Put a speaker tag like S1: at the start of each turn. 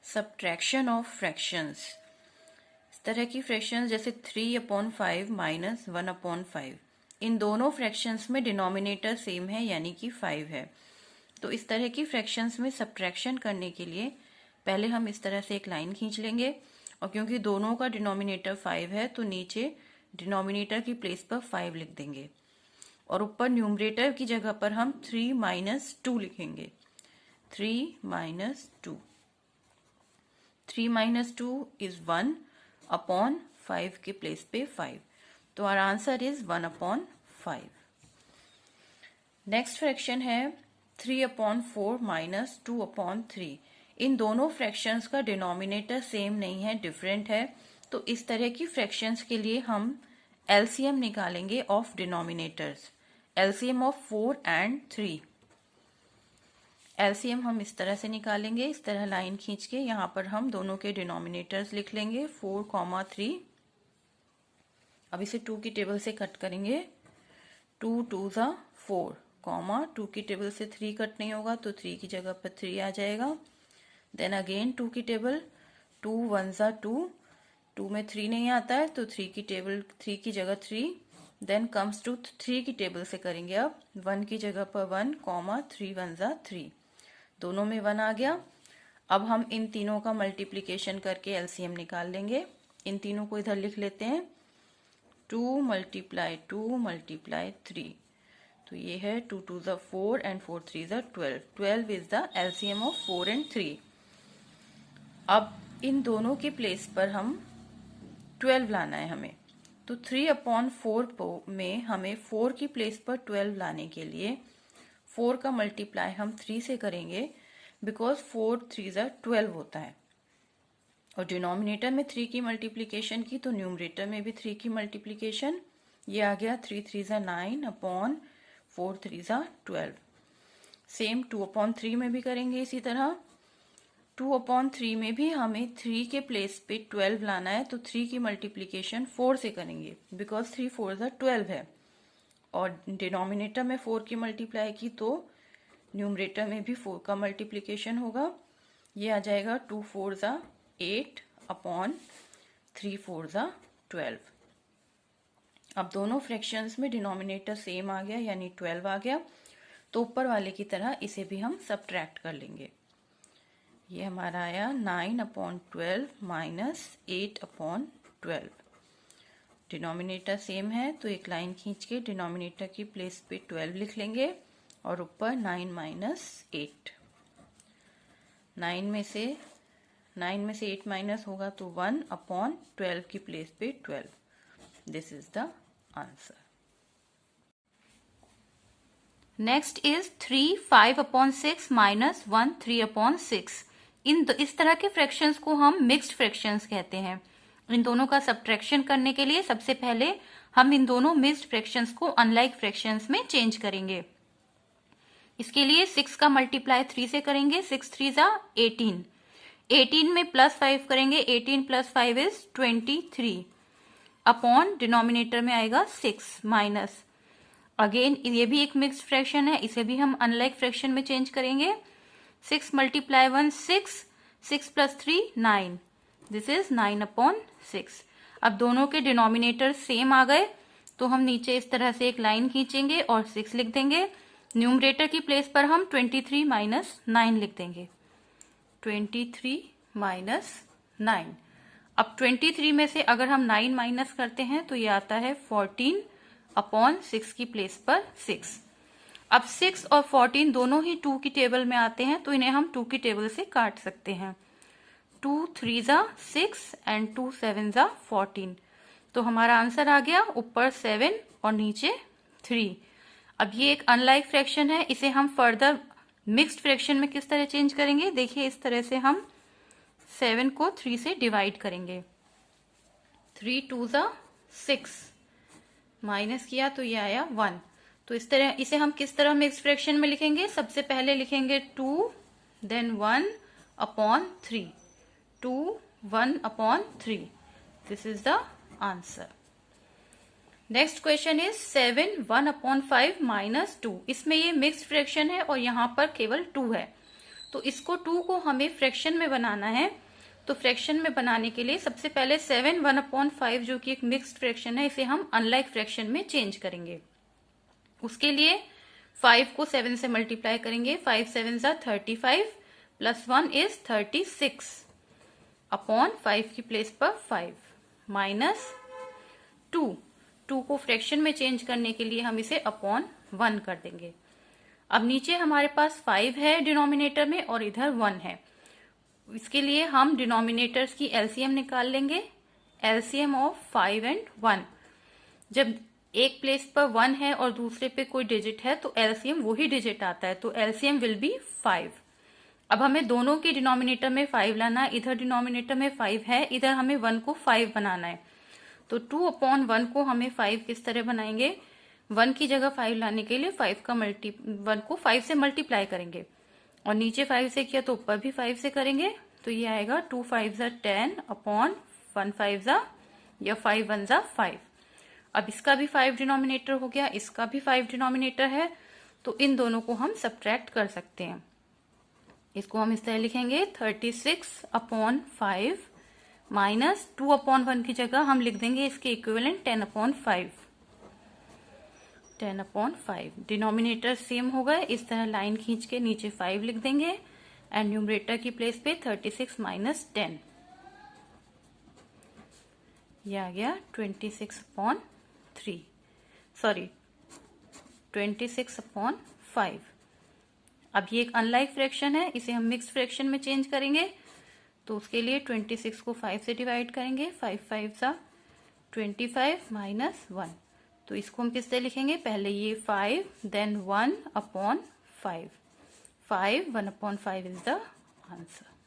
S1: Subtraction of fractions. इस तरह की फ्रैक्शंस जैसे 3/5 माइनस 1/5, इन दोनों फ्रैक्शंस में डिनोमिनेटर सेम है यानी कि 5 है। तो इस तरह की फ्रैक्शंस में सब्ट्रैक्शन करने के लिए पहले हम इस तरह से एक लाइन खींच लेंगे, और क्योंकि दोनों का डिनोमिनेटर 5 है तो नीचे डिनोमिनेटर की प्लेस पर 5 लिख देंगे, और ऊपर न्यूमरेटर की जगह पर हम 3 माइनस 2 लिखेंगे। 3 माइनस 2, 3 माइनस 2 इज 1 अपॉन 5 के प्लेस पे 5, तो our answer is 1/5। Next fraction है 3/4 माइनस 2/3। इन दोनों फ्रैक्शंस का डिनोमिनेटर सेम नहीं है, डिफरेंट है। तो इस तरह की फ्रैक्शंस के लिए हम एलसीएम निकालेंगे of denominators, LCM of 4 and 3। LCM हम इस तरह से निकालेंगे, इस तरह लाइन खींच के यहाँ पर हम दोनों के डिनोमिनेटर्स लिख लेंगे 4, 3। अब इसे 2 की टेबल से कट करेंगे, 2 2 ज़ा 4, 2 की टेबल से 3 कट नहीं होगा तो 3 की जगह पर 3 आ जाएगा। देन अगेन 2 की टेबल, 2 1 ज़ा 2, 2 में 3 नहीं आता है तो 3 की टेबल, 3 की जगह 3। देन कम्स टू 3 की टेबल से करेंगे अब 1 की जगह पर 1, 3 1 ज़ा 3, दोनों में 1 आ गया। अब हम इन तीनों का मल्टीप्लिकेशन करके एलसीएम निकाल लेंगे। इन तीनों को इधर लिख लेते हैं, 2 × 2 × 3, तो ये है 2 2 ज़ा 4 एंड 4 3 ज़ा 12। 12 is the LCM of 4 and 3। अब इन दोनों के प्लेस पर हम 12 लाना है हमें, तो 3/4 में हमें 4 की प्लेस पर 12 लाने के लिए 4 का मल्टीप्लाई हम 3 से करेंगे, बिकॉज 4 3 ज़ा 12 होता है, और डिनोमिनेटर में 3 की मल्टीप्लिकेशन की तो न्यूमरेटर में भी 3 की मल्टीप्लिकेशन, ये आ गया 3 3 ज़ा 9 अपॉन 4 3 ज़ा 12। सेम 2/3 में भी करेंगे इसी तरह। 2/3 में भी हमें 3 के प्लेस पे 12 लाना है, तो 3 की मल्टीप्लिकेशन 4 से करेंगे, बिकॉज 3 4 ज़ा 12 है, और डिनोमिनेटर में 4 की मल्टीप्लाई की तो न्यूमरेटर में भी 4 का मल्टीप्लिकेशन होगा। ये आ जाएगा 2 4 ज़ा 8 अपॉन 3 4 ज़ा 12। अब दोनों फ्रैक्शंस में डिनोमिनेटर सेम आ गया यानी 12 आ गया, तो ऊपर वाले की तरह इसे भी हम सब्ट्रैक्ट कर लेंगे। ये हमारा आया 9/12 माइनस 8/12। डिनोमिनेटर सेम है तो एक लाइन खींच के डिनोमिनेटर की प्लेस पे 12 लिख लेंगे, और ऊपर 9 माइनस 8। 9 में से 8 माइनस होगा तो 1/12 की प्लेस पे 12। This is the answer. Next is 3 5/6 minus 1 3/6। इस तरह के फ्रैक्शंस को हम मिक्स्ड फ्रैक्शंस कहते हैं। इन दोनों का सब्ट्रैक्शन करने के लिए सबसे पहले हम इन दोनों मिक्स्ड फ्रैक्शंस को अनलाइक फ्रैक्शंस में चेंज करेंगे। इसके लिए 6 का मल्टीप्लाई 3 से करेंगे, 6 3 ज़ा 18, 18 में +5 करेंगे, 18 + 5 इज 23, अपॉन डिनोमिनेटर में आएगा 6 माइनस, अगेन ये भी एक मिक्स्ड फ्रैक्शन है, इसे भी हम अनलाइक फ्रैक्शन में चेंज करेंगे। 6 × 1 6, 6 + 3 9, दिस इज 9/6। अब दोनों के डिनोमिनेटर सेम आ गए तो हम नीचे इस तरह से एक लाइन खींचेंगे और 6 लिख देंगे। न्यूमरेटर की प्लेस पर हम 23 - 9 लिख देंगे, 23 - 9। अब 23 में से अगर हम 9 माइनस करते हैं तो ये आता है 14/6 की प्लेस पर 6। अब 6 और 14 दोनों ही 2 की टेबल में आते हैं, तो इन्हें हम 2 की टेबल से काट सकते हैं। 2 3 ज़ा 6 एंड 2 7 ज़ा 14, तो हमारा आंसर आ गया ऊपर 7 और नीचे 3। अब ये एक अनलाइक फ्रैक्शन है, इसे हम फर्दर मिक्स्ड फ्रैक्शन में किस तरह चेंज करेंगे, देखिए इस तरह से हम 7 को 3 से डिवाइड करेंगे। 3 2 ज़ा 6, माइनस किया तो ये आया 1। तो इस तरह इसे हम किस तरह मिक्स्ड फ्रैक्शन में लिखेंगे, सबसे पहले लिखेंगे 2 then 1/3, 2 1/3। This is the answer. Next question is 7 1/5 - 2। इसमें ये मिक्स्ड फ्रैक्शन है और यहाँ पर केवल 2 है, तो इसको 2 को हमें फ्रैक्शन में बनाना है। तो फ्रैक्शन में बनाने के लिए सबसे पहले 7 1/5 जो कि एक मिक्स्ड फ्रैक्शन है, इसे हम अनलाइक फ्रैक्शन में चेंज करेंगे। उसके लिए 5 को 7 से मल्टीप्लाई करेंगे। 5 7 35 प्लस 1 इज 36 अपॉन 5 की प्लेस पर 5 माइनस 2 को फ्रैक्शन में चेंज करने के लिए हम इसे अपॉन 1 कर देंगे। अब नीचे हमारे पास 5 है डिनोमिनेटर में और इधर 1 है। इसके लिए हम डिनोमिनेटर्स की एलसीएम निकाल लेंगे। LCM of 5 and 1। जब एक प्लेस पर 1 है और दूसरे पे कोई डिजिट है तो एलसीएम वही डिजिट आता है, तो एलसीएम विल बी 5। अब हमें दोनों के डिनोमिनेटर में 5 लाना है। इधर डिनोमिनेटर में 5 है, इधर हमें 1 को 5 बनाना है। तो 2/1 को हमें 5 किस तरह बनाएंगे? 1 की जगह 5 लाने के लिए 1 को 5 से मल्टीप्लाई करेंगे और नीचे 5 से किया तो ऊपर भी 5 से करेंगे। तो ये आएगा 2 5 10 अपॉन 1 5 या 5 1 5। अब इसका भी 5 डिनोमिनेटर हो गया, इसका भी 5 डिनोमिनेटर है, तो इन दोनों को हम सब्ट्रैक्ट कर सकते हैं। इसको हम इस तरह लिखेंगे 36/5 माइनस 2/1 की जगह हम लिख देंगे इसके इक्विवेलेंट 10/5। 10/5 डिनोमिनेटर सेम हो गए। इस तरह लाइन खींच के नीचे 5 लिख देंगे एंड न्यूमरेटर की प्लेस पे 36 माइनस 10। यह आ गया 26/3 सॉरी 26/5। अब ये एक अनलाइक फ्रैक्शन है, इसे हम मिक्स्ड फ्रैक्शन में चेंज करेंगे। तो उसके लिए 26 को 5 से डिवाइड करेंगे। 5 5 25 माइनस 1। तो इसको हम किससे लिखेंगे? पहले ये 5 देन 1/5। 5 1/5 is the answer.